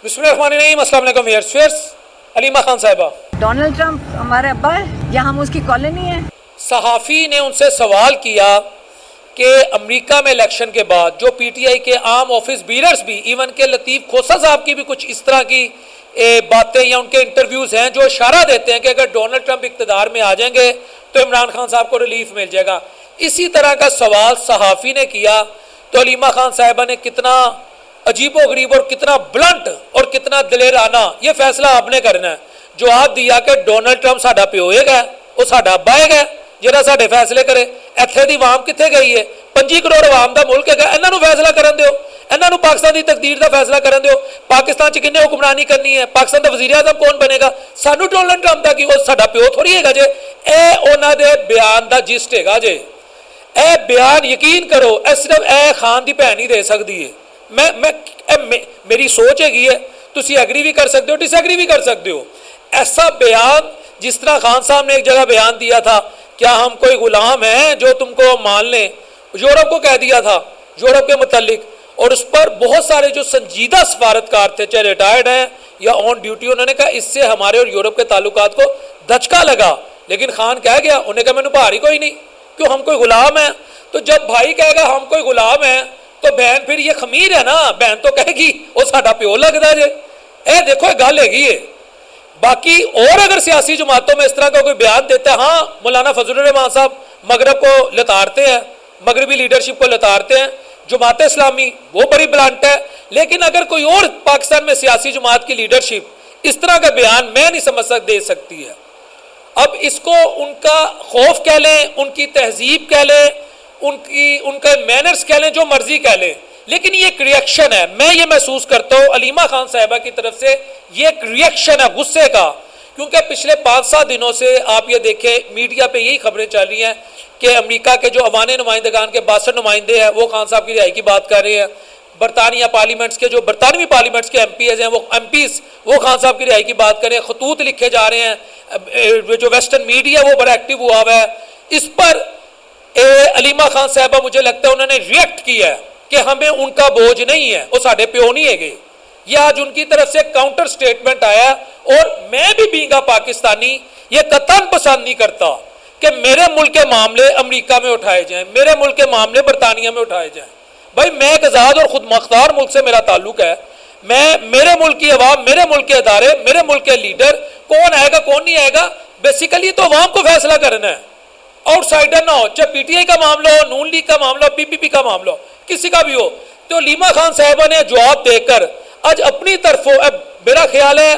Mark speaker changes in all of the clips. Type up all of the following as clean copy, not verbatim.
Speaker 1: बिस्मिल्लाहिर्रहमानिर्रहीम। अस्सलाम वालेकुम व्यूअर्स। अलीमा खान साहिबा,
Speaker 2: डोनाल्ड ट्रंप हमारे अब्बा है या हम उसकी कॉलोनी है?
Speaker 1: सहाफ़ी ने उनसे सवाल किया कि अमेरिका में इलेक्शन के बाद जो पीटीआई के आम ऑफिस बीरर्स भी, इवन के लतीफ़ खोसा साहब की भी कुछ इस तरह की बातें या उनके इंटरव्यूज़ हैं जो इशारा देते हैं कि अगर डोनाल्ड ट्रंप इक़्तिदार में आ जाएंगे तो इमरान खान साहब को रिलीफ मिल जाएगा। इसी तरह का सवाल सहाफ़ी ने किया तो अलीमा खान साहिबा ने कितना अजीबो गरीब और कितना ब्लंट और कितना दलेराना ये फैसला आपने करना है। जवाब दिया कि डोनाल्ड ट्रंप साडा प्यो है, वो साडा अब्बा है ਜਿਹੜਾ ਸਾਡੇ फैसले करे। ਇੱਥੇ ਦੀ ਆਵਾਮ ਕਿੱਥੇ ਗਈ है? 25 ਕਰੋੜ ਆਵਾਮ ਦਾ ਮੁਲਕ ਹੈਗਾ, ਇਹਨਾਂ ਨੂੰ फैसला ਕਰਨ ਦਿਓ, ਇਹਨਾਂ ਨੂੰ ਪਾਕਿस्तान ਦੀ ਤਕਦੀਰ ਦਾ फैसला ਕਰਨ ਦਿਓ। ਪਾਕਿस्तान 'ਚ ਕਿੰਨੇ ਹੁਕਮਰਾਨੀ ਕਰਨੀ ਹੈ, ਪਾਕਿस्तान ਦਾ ਵਜ਼ੀਰ ਆਜ਼ਮ ਕੌਣ ਬਣੇਗਾ, ਸਾਨੂੰ ਡੋਨਾਲਡ ਟਰੰਪ ਦਾ ਕੀ, ਉਹ ਸਾਡਾ ਪਿਓ ਥੋੜੀ ਹੈਗਾ ਜੇ। ਇਹ ਉਹਨਾਂ ਦੇ ਬਿਆਨ ਦਾ ਜਿਸਟ ਹੈਗਾ ਜੇ। ਇਹ ਬਿਆਨ ਯਕੀਨ ਕਰੋ ਇਹ ਸਿਰਫ ਇਹ ਖਾਨ ਦੀ ਭੈਣ ਹੀ ਦੇ ਸਕਦੀ ਹੈ। मेरी सोच हैगी है, तुसी एग्री भी कर सकते हो, डिसएग्री भी कर सकते हो। ऐसा बयान जिस तरह खान साहब ने एक जगह बयान दिया था, क्या हम कोई गुलाम हैं जो तुमको मान लें, यूरोप को कह दिया था यूरोप के मुतालिक। और उस पर बहुत सारे जो संजीदा सफारतकार थे, चाहे रिटायर्ड हैं या ऑन ड्यूटी, उन्होंने कहा इससे हमारे और यूरोप के ताल्लुकात को धचका लगा। लेकिन खान कह गया, उन्हें कहा मैंने भारी कोई नहीं, क्यों हम कोई गुलाम हैं। तो जब भाई कहेगा हम कोई गुलाम हैं तो बहन फिर ये खमीर है ना, बहन तो कहेगी वो साडा प्यो लगता जे। ए देखो गल हैगी है। बाकी और अगर सियासी जमातों में इस तरह का कोई बयान देता है, हाँ मौलाना फजलुर रहमान साहब मगरब को लताड़ते हैं, मगरबी लीडरशिप को लताड़ते हैं, जमात इस्लामी वो बड़ी ब्लंट है। लेकिन अगर कोई और पाकिस्तान में सियासी जमात की लीडरशिप इस तरह का बयान मैं नहीं समझ दे सकती है। अब इसको उनका खौफ कह लें, उनकी तहजीब कह लें, उनके मैनर्स कह लें, जो मर्जी कह लें, लेकिन ये एक रिएक्शन है। मैं ये महसूस करता हूँ अलीमा खान साहिबा की तरफ से ये एक रिएक्शन है गुस्से का। क्योंकि पिछले 5-7 दिनों से आप ये देखें मीडिया पे यही खबरें चल रही हैं कि अमेरिका के जो अवाने नुमाइंदगान के 62 नुमाइंदे हैं वो खान साहब की रिहाई की बात कर रहे हैं। बरतानिया पार्लियामेंट्स के जो बरतानवी पार्लियामेंट्स के एमपीज़ हैं, वो एमपीज़ वो खान साहब की रिहाई की बात करें। खतूत लिखे जा रहे हैं, जो वेस्टर्न मीडिया वो बड़ा एक्टिव हुआ हुआ है इस पर। अलीमा खान साहबा मुझे लगता है उन्होंने रिएक्ट किया है कि हमें उनका बोझ नहीं है, वो साढ़े प्यो नहीं है। ये आज उनकी तरफ से काउंटर स्टेटमेंट आया। और मैं भी बींगा पाकिस्तानी ये कतन पसंद नहीं करता कि मेरे मुल्क के मामले अमेरिका में उठाए जाएं, मेरे मुल्क के मामले बरतानिया में उठाए जाएं। भाई मैं एक आज़ाद और खुद मुख्तार मुल्क से मेरा ताल्लुक है। मेरे मुल्क की अवाम, मेरे मुल्क के अदारे, मेरे मुल्क के लीडर, कौन आएगा कौन नहीं आएगा, बेसिकली तो अवाम को फैसला करना है, आउटसाइडर ना हो। चाहे पीटीआई का मामला हो, नून लीग का मामला हो, पीपीपी का मामला हो, किसी का भी हो। तो अलीमा खान साहिबा ने जवाब देकर आज अपनी तरफों मेरा ख्याल है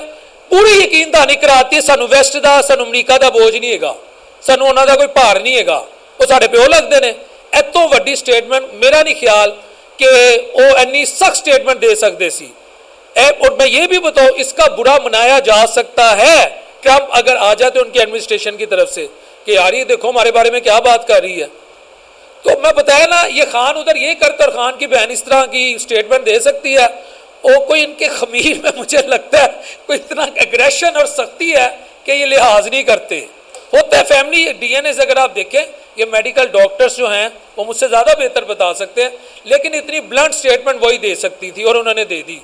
Speaker 1: पूरी यकीन दहानी कराती सानू वैस्ट का, सानू अमरीका का बोझ नहीं है, सानू उन्होंने कोई भार नहीं है, वो साढ़े प्यो लगते हैं। इतों वड्डी स्टेटमेंट मेरा नहीं ख्याल कि वो इन्नी सख्त स्टेटमेंट दे सकते सी। और मैं ये भी बताऊँ इसका बुरा मनाया जा सकता है ट्रंप अगर आ जाते उनकी एडमिनिस्ट्रेशन की तरफ से कि यार ये देखो हमारे बारे में क्या बात कर रही है। तो मैं बताया ना ये खान उधर ये करकर खान की बहन इस तरह की स्टेटमेंट दे सकती है। और कोई इनके खमीर में मुझे लगता है कोई इतना एग्रेशन और सख्ती है कि ये लिहाज नहीं करते। होता है फैमिली डीएनए से, अगर आप देखें ये मेडिकल डॉक्टर्स जो हैं वो मुझसे ज़्यादा बेहतर बता सकते हैं, लेकिन इतनी ब्लंट स्टेटमेंट वही दे सकती थी और उन्होंने दे दी।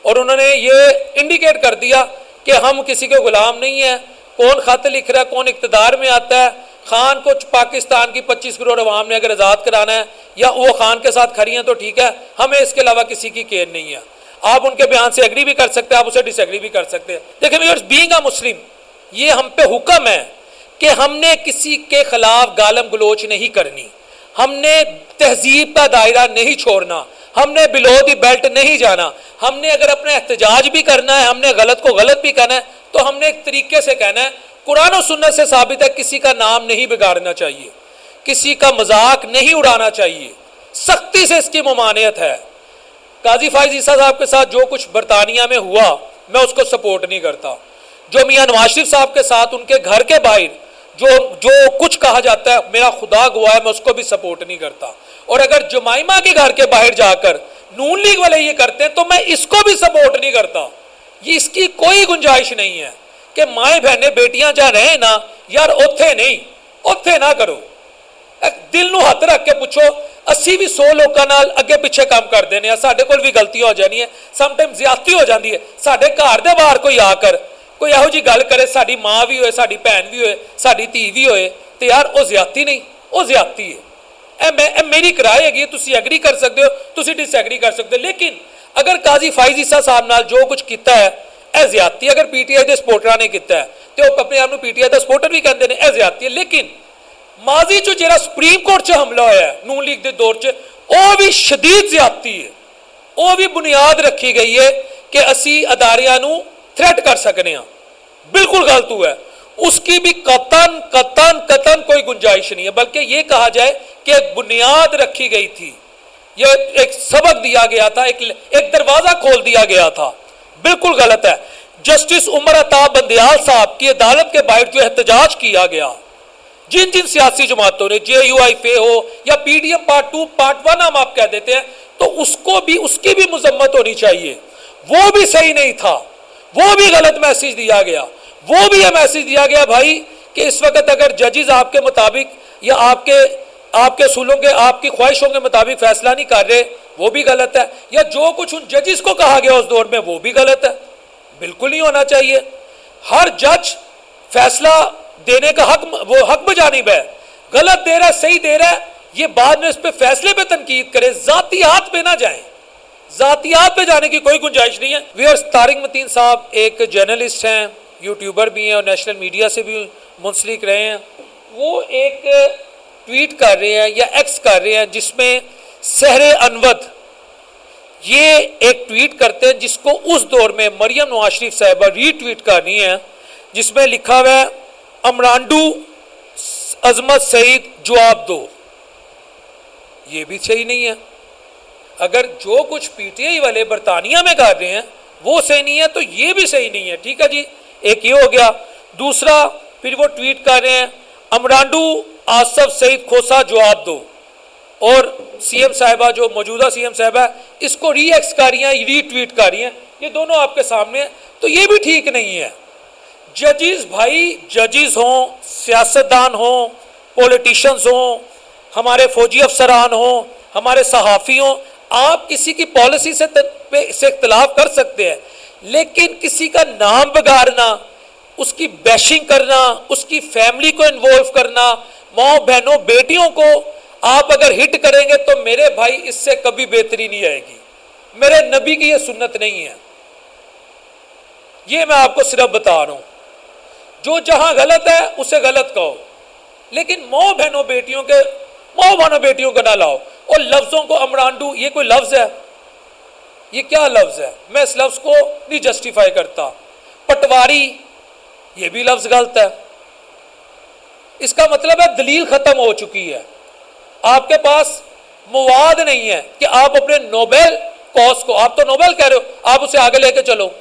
Speaker 1: और उन्होंने ये इंडिकेट कर दिया कि हम किसी के गुलाम नहीं हैं, कौन खत लिख रहा है, कौन इक़्तिदार में आता है। खान को पाकिस्तान की 25 करोड़ अवाम ने अगर आज़ाद कराना है या वो खान के साथ खड़ी हैं तो ठीक है, हमें इसके अलावा किसी की केयर नहीं है। आप उनके बयान से एग्री भी कर सकते हैं, आप उसे डिसएग्री भी कर सकते हैं। देखिए व्यूअर्स, बीइंग अ मुस्लिम ये हम पे हुक्म है कि हमने किसी के खिलाफ गालम गलोच नहीं करनी, हमने तहजीब का दायरा नहीं छोड़ना, हमने बिलो दी बेल्ट नहीं जाना। हमने अगर अपना एहतजाज भी करना है, हमने गलत को गलत भी कहना है, तो हमने एक तरीके से कहना है। कुरान और सुन्नत से साबित है किसी का नाम नहीं बिगाड़ना चाहिए, किसी का मजाक नहीं उड़ाना चाहिए, सख्ती से इसकी ममानियत है। काजी फाइज ईसा साहब के साथ जो कुछ बरतानिया में हुआ मैं उसको सपोर्ट नहीं करता। जो मियाँ नवाज शरीफ साहब के साथ उनके घर के बाहर जो कुछ कहा जाता है, मेरा खुदा गवाह है मैं उसको भी सपोर्ट नहीं करता। और अगर जुमाइमा के घर के बाहर जाकर नून लीग वाले ये करते हैं तो मैं इसको भी सपोर्ट नहीं करता। ये इसकी कोई गुंजाइश नहीं है कि माएँ बहने बेटियां जहाँ रहे ना यार, उत्थे नहीं, उत्थे ना करो। दिल नूं हथ रख के पूछो ਅਸੀਂ ਵੀ 100 ਲੋਕਾਂ ਨਾਲ ਅੱਗੇ ਪਿੱਛੇ ਕੰਮ ਕਰਦੇ ਨੇ, ਸਾਡੇ ਕੋਲ ਵੀ ਗਲਤੀਆਂ ਹੋ ਜਾਣੀਆਂ, ਸਮ ਟਾਈਮ ਜ਼ਿਆਦਤੀ ਹੋ ਜਾਂਦੀ ਹੈ। ਸਾਡੇ ਘਰ ਦੇ ਬਾਹਰ ਕੋਈ ਆ ਕਰ ਕੋਈ ਇਹੋ ਜੀ ਗੱਲ ਕਰੇ, ਸਾਡੀ ਮਾਂ ਵੀ ਹੋਏ, ਸਾਡੀ ਭੈਣ ਵੀ ਹੋਏ, ਸਾਡੀ ਧੀ ਵੀ ਹੋਏ, ਤੇ ਯਾਰ ਉਹ ਜ਼ਿਆਦਤੀ ਨਹੀਂ, ਉਹ ਜ਼ਿਆਦਤੀ ਹੈ। ਇਹ ਮੇਰੀ ਰਾਏ ਹੈਗੀ, ਤੁਸੀਂ ਐਗਰੀ ਕਰ ਸਕਦੇ ਹੋ, ਤੁਸੀਂ ਡਿਸਐਗਰੀ ਕਰ ਸਕਦੇ ਹੋ, ਲੇਕਿਨ ਅਗਰ ਕਾਜ਼ੀ ਫਾਇਜ਼ ਈਸਾ ਸਾਹਿਬ ਨਾਲ ਜੋ ਕੁਝ ਕੀਤਾ ਹੈ ਇਹ ਜ਼ਿਆਦਤੀ, ਅਗਰ ਪੀਟੀਆਈ ਦੇ ਸਪੋਰਟਰਾਂ ਨੇ ਕੀਤਾ ਹੈ ਤੇ ਉਹ ਆਪਣੇ ਆਪ ਨੂੰ ਪੀਟੀਆਈ ਦਾ ਸਪੋਰਟਰ ਵੀ ਕਹਿੰਦੇ ਨੇ, ਇਹ ਜ਼ਿਆਦਤੀ ਹੈ। ਲੇਕਿਨ ਮਾਜ਼ੀ 'ਚ ਜਿਹੜਾ ਸੁਪਰੀਮ ਕੋਰਟ 'ਚ ਹਮਲਾ ਹੋਇਆ ਹੈ ਨੂਨ ਲੀਗ ਦੇ ਦੌਰ 'ਚ, ਉਹ ਵੀ ਸ਼ਦੀਦ ਜ਼ਿਆਦਤੀ ਹੈ। ਉਹ ਵੀ ਬੁਨਿਆਦ ਰੱਖੀ ਗਈ ਹੈ ਕਿ ਅਸੀਂ ਅਦਾਰਿਆਂ ਨੂੰ ਥ੍ਰੈਟ ਕਰ ਸਕਨੇ ਹਾਂ, बिल्कुल गलत हुआ है। उसकी भी कतन कतन कतन कोई गुंजाइश नहीं है, बल्कि ये कहा जाए कि एक बुनियाद रखी गई थी, ये एक सबक दिया गया था, एक दरवाजा खोल दिया गया था। बिल्कुल गलत है। जस्टिस उमर अता बंदयाल साहब की अदालत के बाहर जो एहतजाज किया गया, जिन जिन सियासी जमातों ने, JUIF हो या PDM पार्ट 2 पार्ट 1 हम आप कह देते हैं, तो उसको भी, उसकी भी मजम्मत होनी चाहिए। वो भी सही नहीं था, वो भी गलत मैसेज दिया गया। वो भी यह मैसेज दिया गया भाई कि इस वक्त अगर जजेस आपके मुताबिक या आपके असूलों के, आपकी ख्वाहिशों के मुताबिक फैसला नहीं कर रहे, वो भी गलत है। या जो कुछ उन जजेस को कहा गया उस दौर में, वो भी गलत है, बिल्कुल नहीं होना चाहिए। हर जज फैसला देने का हक, वो हक बजानिब है, गलत दे रहा है, सही दे रहा है, ये बाद में इस पे फैसले पे तनकीद करे, जातियात पे ना जाए, जातियात पे जाने की कोई गुंजाइश नहीं है। व्यूअर्स, तारिक मतीन साहब एक जर्नलिस्ट हैं, यूट्यूबर भी हैं और नेशनल मीडिया से भी मुंसलिक रहे हैं। वो एक ट्वीट कर रहे हैं या एक्स कर रहे हैं जिसमें सहरे अनवद ये एक ट्वीट करते हैं जिसको उस दौर में मरियम नवाज शरीफ साहिबा रीट्वीट कर रही हैं, जिसमें लिखा हुआ है अमरांडू अजमत सईद जवाब दो। ये भी सही नहीं है। अगर जो कुछ पीटीआई वाले बरतानिया में कर रहे हैं वो सही नहीं है, तो ये भी सही नहीं है। ठीक है जी, एक ये हो गया। दूसरा, फिर वो ट्वीट कर रहे हैं अमरांडू आसफ सईद खोसा जवाब दो, और सीएम साहिबा, जो मौजूदा सीएम साहिबा, इसको रीएक्स कर रही हैं, रीट्वीट कर रही हैं। ये दोनों आपके सामने हैं, तो ये भी ठीक नहीं है। जजेस भाई, जजेस हों, सियासतदान हों, पॉलिटिशियंस हों, हमारे फौजी अफसरान हों, हमारे सहाफ़ी हों, आप किसी की पॉलिसी से इख्तिलाफ कर सकते हैं, लेकिन किसी का नाम बिगाड़ना, उसकी बैशिंग करना, उसकी फैमिली को इन्वॉल्व करना, माँ बहनों बेटियों को आप अगर हिट करेंगे तो मेरे भाई इससे कभी बेहतरी नहीं आएगी। मेरे नबी की ये सुन्नत नहीं है। ये मैं आपको सिर्फ बता रहा हूँ, जो जहां गलत है उसे गलत कहो, लेकिन माँ बहनों बेटियों को ना लाओ। और लफ्जों को अमरांडू, ये कोई लफ्ज है? ये क्या लफ्ज है? मैं इस लफ्ज को नहीं जस्टिफाई करता। पटवारी, ये भी लफ्ज गलत है। इसका मतलब है दलील खत्म हो चुकी है, आपके पास मवाद नहीं है कि आप अपने नोबेल कॉज को, आप तो नोबेल कह रहे हो, आप उसे आगे लेके चलो।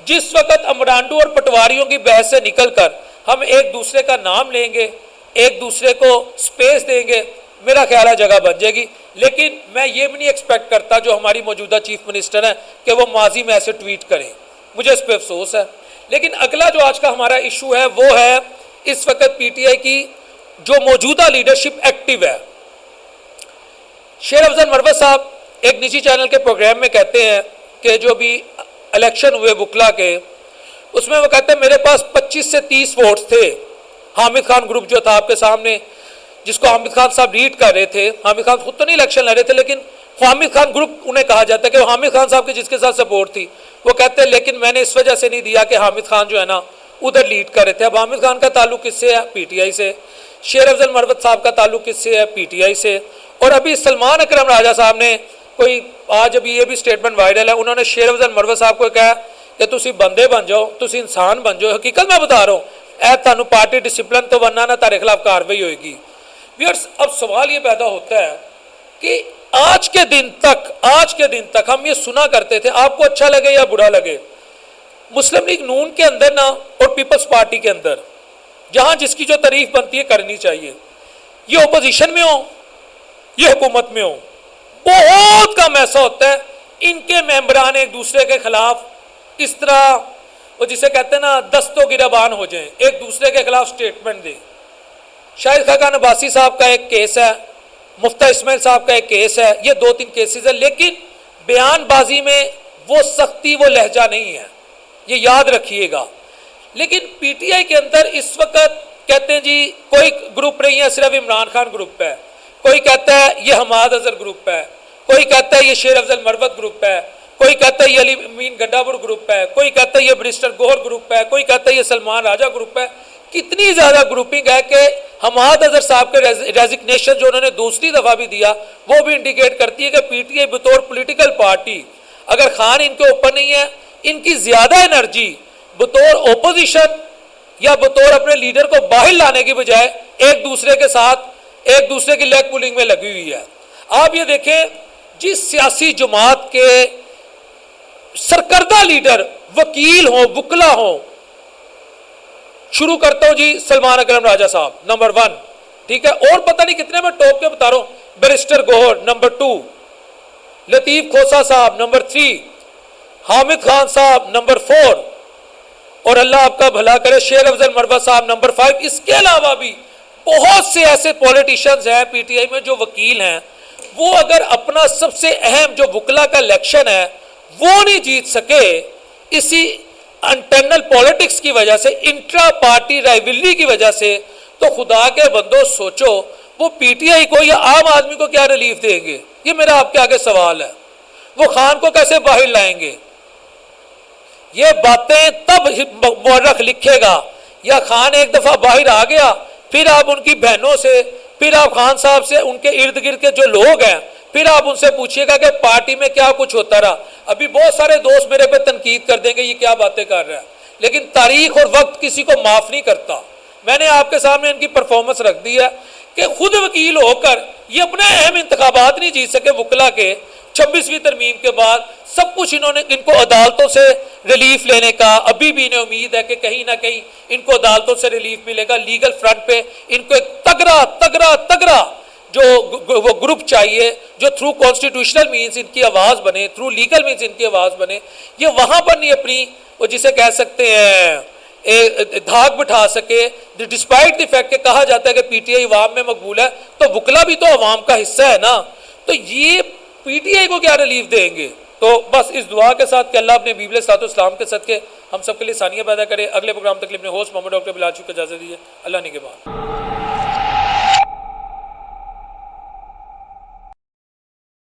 Speaker 1: जिस वक्त अमरांडू और पटवारियों की बहस से निकलकर हम एक दूसरे का नाम लेंगे, एक दूसरे को स्पेस देंगे, मेरा ख्याल है जगह बन जाएगी। लेकिन मैं ये भी नहीं एक्सपेक्ट करता जो हमारी मौजूदा चीफ मिनिस्टर हैं कि वो माजी में ऐसे ट्वीट करें, मुझे इस पर अफसोस है। लेकिन अगला जो आज का हमारा इशू है वो है इस वक्त पीटीआई की जो मौजूदा लीडरशिप एक्टिव है। शेर अफजल मरवत साहब एक निजी चैनल के प्रोग्राम में कहते हैं कि जो भी इलेक्शन हुए बुकला के, उसमें वो कहते हैं मेरे पास 25 से 30 वोट्स थे। हामिद खान ग्रुप जो था आपके सामने, जिसको हामिद खान साहब लीड कर रहे थे, हामिद खान खुद तो नहीं इलेक्शन लड़ रहे थे, लेकिन हामिद खान ग्रुप उन्हें कहा जाता है कि हामिद खान साहब की जिसके साथ सपोर्ट थी, वो कहते हैं लेकिन मैंने इस वजह से नहीं दिया कि हामिद खान जो है ना उधर लीड कर रहे थे। अब हामिद खान का ताल्लुक किससे है? पीटीआई से। शेर अफजल मरवत साहब का ताल्लुक किससे है? पीटीआई से। और अभी सलमान अकरम राजा साहब ने कोई, आज अभी ये भी स्टेटमेंट वायरल है, उन्होंने शेर अफजल मरवत साहब को कहा कि तुसी बंदे बन जाओ, तुसी इंसान बन जाओ। हकीकत मैं बता रहा हूँ, ऐ थानू पार्टी डिसिप्लिन तो बनना ना, तारे खिलाफ कार्रवाई होगी। व्यूअर्स, अब सवाल ये पैदा होता है कि आज के दिन तक हम ये सुना करते थे, आपको अच्छा लगे या बुरा लगे, मुस्लिम लीग नून के अंदर ना और पीपल्स पार्टी के अंदर जहां जिसकी जो तारीफ बनती है करनी चाहिए, ये ओपोजिशन में हो, ये हुकूमत में हो, बहुत कम ऐसा होता है इनके मेंबरान एक दूसरे के खिलाफ इस तरह, वो जिसे कहते हैं ना दस्तों गिरबान हो जाएं, एक दूसरे के खिलाफ स्टेटमेंट दें। शाहिद खाकान अब्बासी साहब का एक केस है, مفتہ اسماعیل صاحب کا ایک کیس ہے، یہ 2-3 کیسز ہیں، لیکن بیان بازی میں وہ سختی، وہ لہجہ نہیں ہے، یہ یاد رکھیے گا۔ لیکن پی ٹی آئی کے اندر اس وقت کہتے ہیں جی کوئی گروپ نہیں ہے، صرف عمران خان گروپ ہے، کوئی کہتا ہے یہ حماد اظہر گروپ ہے، کوئی کہتا ہے یہ شیر افضل مروت گروپ ہے، کوئی کہتا ہے یہ علی امین گنڈاپور گروپ ہے، کوئی کہتا ہے یہ بریسٹر گوہر گروپ ہے، کوئی کہتا ہے یہ سلمان راجہ گروپ ہے۔ کتنی زیادہ گروپنگ ہے کہ حماد اظہر صاحب کے ریزگنیشن جو انہوں نے دوسری دفعہ بھی دیا وہ بھی انڈیکیٹ کرتی ہے کہ پی ٹی آئی بطور پولیٹیکل پارٹی، اگر خان ان کے اوپر نہیں ہے، ان کی زیادہ انرجی بطور اپوزیشن یا بطور اپنے لیڈر کو باہر لانے کی بجائے ایک دوسرے کے ساتھ ایک دوسرے کی لیگ پولنگ میں لگی ہوئی ہے۔ آپ یہ دیکھیں جس سیاسی جماعت کے سرکردہ لیڈر وکیل ہوں، وکلا ہوں، شروع کرتا ہوں جی سلمان اکرم راجہ صاحب نمبر 1، ٹھیک ہے، اور پتہ نہیں کتنے میں ٹوپ کے بتا رہا ہوں، بیرسٹر گوہر نمبر 2، لطیف کھوسہ صاحب نمبر 3، حامد خان صاحب نمبر 4، اور اللہ آپ کا بھلا کرے شیر افضل مروت صاحب نمبر 5۔ اس کے علاوہ بھی بہت سے ایسے پولیٹیشنز ہیں پی ٹی آئی میں جو وکیل ہیں، وہ اگر اپنا سب سے اہم جو وکلا کا الیکشن ہے وہ نہیں جیت سکے اسی انٹرنل پولیٹکس کی وجہ سے، انٹرا پارٹی رائیولری کی وجہ سے، تو خدا کے بندو سوچو وہ پی ٹی آئی کو یا عام آدمی کو کیا ریلیف دیں گے؟ یہ میرا آپ کے آگے سوال ہے۔ وہ خان کو کیسے باہر لائیں گے؟ یہ باتیں تب مورخ لکھے گا یا خان ایک دفعہ باہر آ گیا، پھر آپ ان کی بہنوں سے، پھر آپ خان صاحب سے، ان کے ارد گرد کے جو لوگ ہیں، پھر آپ ان سے پوچھیے گا کہ پارٹی میں کیا کچھ ہوتا رہا۔ ابھی بہت سارے دوست میرے پہ تنقید کر دیں گے یہ کیا باتیں کر رہا ہے، لیکن تاریخ اور وقت کسی کو معاف نہیں کرتا۔ میں نے آپ کے سامنے ان کی پرفارمنس رکھ دی ہے کہ خود وکیل ہو کر یہ اپنے اہم انتخابات نہیں جیت سکے وکلا کے، 26ویں ترمیم کے بعد سب کچھ انہوں نے، ان کو عدالتوں سے ریلیف لینے کا ابھی بھی انہیں امید ہے کہ کہیں نہ کہیں ان کو عدالتوں سے ریلیف ملے گا۔ لیگل فرنٹ پہ ان کو ایک تگڑا جو وہ گروپ چاہیے جو تھرو کانسٹیٹیوشنل مینز ان کی آواز بنے، تھرو لیگل مینز ان کی آواز بنے۔ یہ وہاں پر نہیں اپنی وہ جسے کہہ سکتے ہیں دھاک بٹھا سکے، ڈسپائٹ دی فیکٹ کہ کہا جاتا ہے کہ پی ٹی آئی عوام میں مقبول ہے، تو وکلا بھی تو عوام کا حصہ ہے نا، تو یہ پی ٹی آئی کو کیا ریلیف دیں گے؟ تو بس اس دعا کے ساتھ کہ اللہ اپنے حبیب علیہ الصلوۃ والسلام کے صدقے ہم سب کے لیے ثانیہ پیدا کرے۔ اگلے پروگرام تک اپنے ہوسٹ محمد ڈاکٹر بلال شوق کو اجازت دیجیے۔ اللہ نگہبان۔